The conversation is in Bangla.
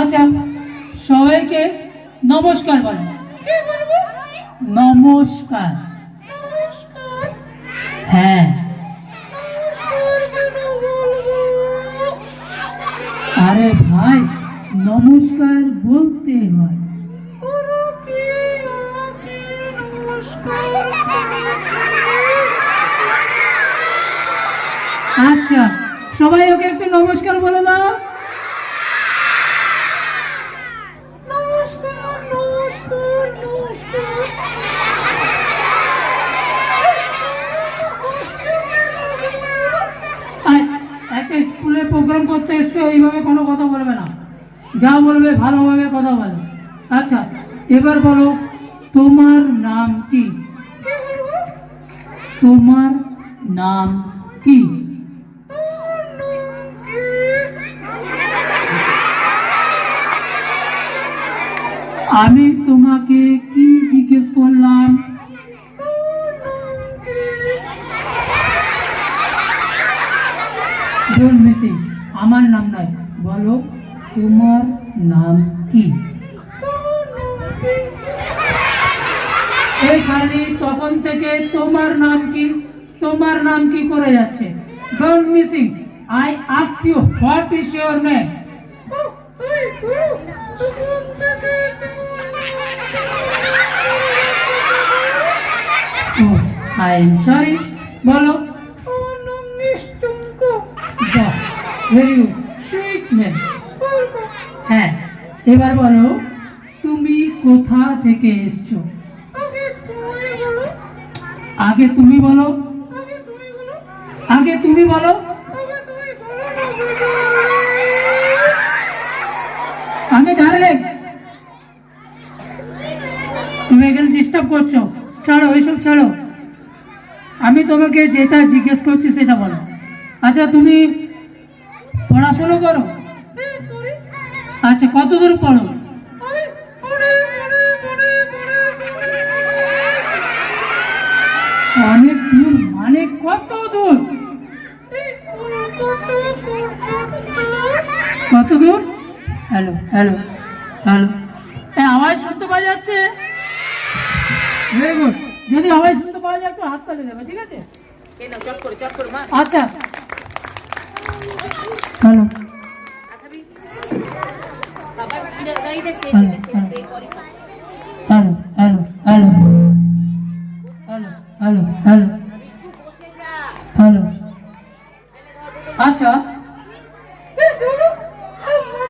আচ্ছা, সবাইকে নমস্কার বলো। নমস্কার। হ্যাঁ, আরে ভাই, নমস্কার বলতে হয়। আচ্ছা, সবাই ওকে একটু নমস্কার বলে দাও। একটা স্কুলে প্রোগ্রাম করতে এসছো, এইভাবে কোনো কথা বলবে না, যা বলবে ভালোভাবে কথা বলো। আচ্ছা, এবার বলো তোমার নাম কি? তোমার নাম কি? আমি তোমাকে কি জিজ্ঞেস করলাম? আমার নাম নাই, বলো তোমার নাম কি? এই খালি তখন থেকে তোমার নাম কি, তোমার নাম কি করে যাচ্ছে। Don't missing, I ask you what is your name? I am sorry, বলো। Very good, sweet name. হ্যাঁ, এবার বলো তুমি কোথা থেকে এসছো? আগে তুমি বলো, আগে তুমি বলো। আমি ডাইরেক্ট, তুমি এখানে ডিস্টার্ব করছো, ছাড়ো এইসব ছাড়ো। আমি তোমাকে যেটা জিজ্ঞেস করছি সেটা বলো। আচ্ছা, তুমি পড়াশোনা করো? আচ্ছা, কত দূর পড়ো? অনেক দূর মানে কত দূর? কত দূর? হ্যালো হ্যালো হ্যালো, আওয়াজ শুনতে পাওয়া যাচ্ছে? Very good. যদি আওয়াজ শুনতে পাওয়া যায় একটু হাত তালি দেবে, ঠিক আছে? আচ্ছা, হ্যালো হ্যালো হ্যালো হ্যালো।